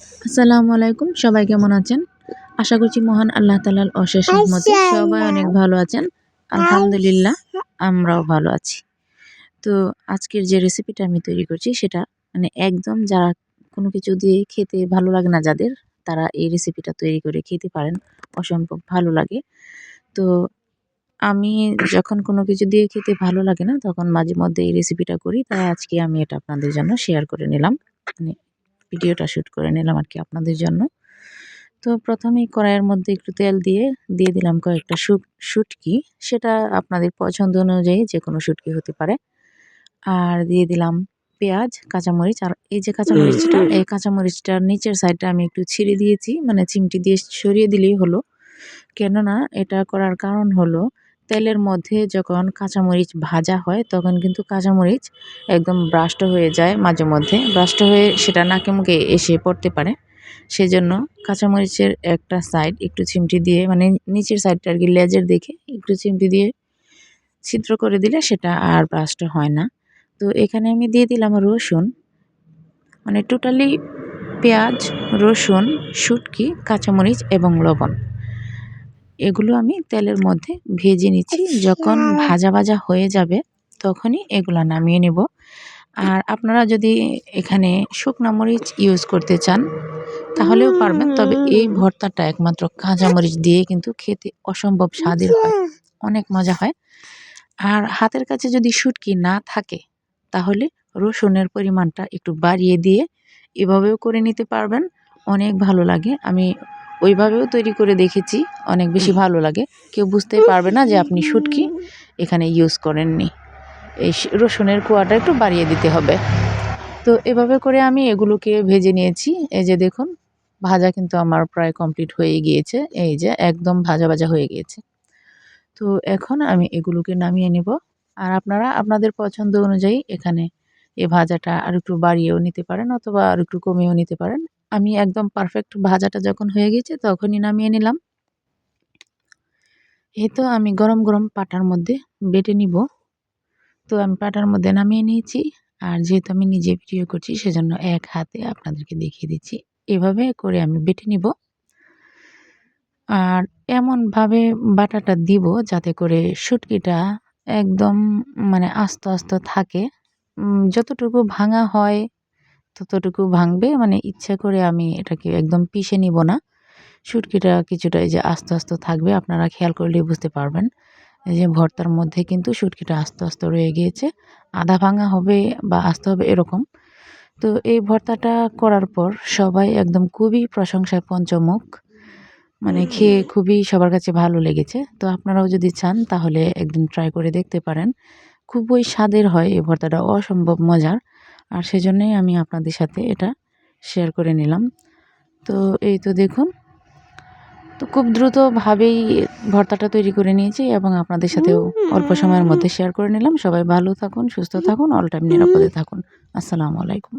আসসালামু আলাইকুম। সবাই কেমন আছেন? আশা করছি মহান আল্লাহ তাআলার অশেষ রহমতে সবাই অনেক ভালো আছেন। আলহামদুলিল্লাহ আমরাও ভালো আছি। তো আজকের যে রেসিপিটা আমি তৈরি করছি সেটা মানে একদম যারা কোনো কিছু দিয়ে খেতে ভালো লাগে না যাদের, তারা এই রেসিপিটা তৈরি করে খেতে পারেন। অসম্ভব ভালো লাগে। তো আমি যখন কোনো কিছু দিয়ে খেতে ভালো লাগে না তখন মাঝে মধ্যে এই রেসিপিটা করি। তাই আজকে আমি এটা আপনাদের জন্য শেয়ার করে নিলাম। মানে ভিডিওটা শুট করে নিলাম আরকি আপনাদের জন্য। তো প্রথমেই কড়াইয়ের মধ্যে একটু তেল দিয়ে দিলাম কয়েকটা শুটকি। সেটা আপনাদের পছন্দ অনুযায়ী যেকোনো শুটকি হতে পারে। আর দিয়ে দিলাম পেঁয়াজ, কাঁচামরিচ। আর এই যে কাঁচামরিচটা, এই কাঁচামরিচটার নিচের সাইডটা আমি একটু ছিঁড়ে দিয়েছি। মানে চিমটি দিয়ে সরিয়ে দিলেই হলো। কেননা এটা করার কারণ হলো তেলের মধ্যে যখন কাঁচামরিচ ভাজা হয় তখন কিন্তু কাঁচামরিচ একদম ব্রাস্ট হয়ে যায়, মাঝে মধ্যে ব্রাস্ট হয়ে সেটা নাকে মুখে এসে পড়তে পারে। সেজন্য কাঁচামরিচের একটা সাইড একটু চিমটি দিয়ে, মানে নিচের সাইডটা আর কি, লেজের দিকে একটু চিমটি দিয়ে ছিদ্র করে দিলে সেটা আর ব্রাস্ট হয় না। তো এখানে আমি দিয়ে দিলাম রসুন, মানে টোটালি পেঁয়াজ, রসুন, শুটকি, কাঁচামরিচ এবং লবণ। এগুলো আমি তেলের মধ্যে ভেজে নিচ্ছি। যখন ভাজা ভাজা হয়ে যাবে তখনই এগুলো নামিয়ে নেব। আর আপনারা যদি এখানে শুকনা মরিচ ইউজ করতে চান তাহলেও পারবেন। তবে এই ভর্তাটা একমাত্র কাঁচামরিচ দিয়ে কিন্তু খেতে অসম্ভব স্বাদের হয়, অনেক মজা হয়। আর হাতের কাছে যদি শুটকি না থাকে তাহলে রসুনের পরিমাণটা একটু বাড়িয়ে দিয়ে এভাবেও করে নিতে পারবেন, অনেক ভালো লাগে। আমি ওইভাবেও তৈরি করে দেখেছি, অনেক বেশি ভালো লাগে। কেউ বুঝতেই পারবে না যে আপনি শুটকি এখানে ইউজ করেননি। এই রসুনের কোয়াটা একটু বাড়িয়ে দিতে হবে। তো এভাবে করে আমি এগুলোকে ভেজে নিয়েছি। এই যে দেখুন, ভাজা কিন্তু আমার প্রায় কমপ্লিট হয়ে গিয়েছে। এই যে একদম ভাজা ভাজা হয়ে গিয়েছে। তো এখন আমি এগুলোকে নামিয়ে নেব। আর আপনারা আপনাদের পছন্দ অনুযায়ী এখানে এই ভাজাটা আর একটু বাড়িয়েও নিতে পারেন অথবা আর একটু কমিয়েও নিতে পারেন। আমি একদম পারফেক্ট ভাজাটা যখন হয়ে গেছে তখনই নামিয়ে নিলাম। এই তো আমি গরম গরম পাটার মধ্যে বেটে নিব। তো আমি পাটার মধ্যে নামিয়ে নিয়েছি। আর যেহেতু আমি নিজে ভিডিও করছি সেজন্য এক হাতে আপনাদেরকে দেখিয়ে দিচ্ছি। এভাবে করে আমি বেটে নিব। আর এমনভাবে বাটাটা দিব যাতে করে শুটকিটা একদম মানে আস্ত আস্ত থাকে। যতটুকু ভাঙা হয় ততটুকু ভাঙবে। মানে ইচ্ছা করে আমি এটাকে একদম পিষে নিব না। শুটকিটা কিছুটা এই যে আস্তে আস্তে থাকবে, আপনারা খেয়াল করলেই বুঝতে পারবেন। এই যে ভর্তার মধ্যে কিন্তু শুটকিটা আস্তে আস্তে রয়ে গিয়েছে, আধা ভাঙা হবে বা আস্তে হবে এরকম। তো এই ভর্তাটা করার পর সবাই একদম খুবই প্রশংসায় পঞ্চমুখ, মানে খেয়ে খুবই সবার কাছে ভালো লেগেছে। তো আপনারাও যদি চান তাহলে একদিন ট্রাই করে দেখতে পারেন। খুবই স্বাদের হয় এই ভর্তাটা, অসম্ভব মজার। আর সেজন্যই আমি আপনাদের সাথে এটা শেয়ার করে নিলাম। তো এই তো দেখুন, তো খুব দ্রুতভাবেই ভর্তাটা তৈরি করে নিয়েছি এবং আপনাদের সাথেও অল্প সময়ের মধ্যে শেয়ার করে নিলাম। সবাই ভালো থাকুন, সুস্থ থাকুন, অল টাইম নিরাপদে থাকুন। আসসালামু আলাইকুম।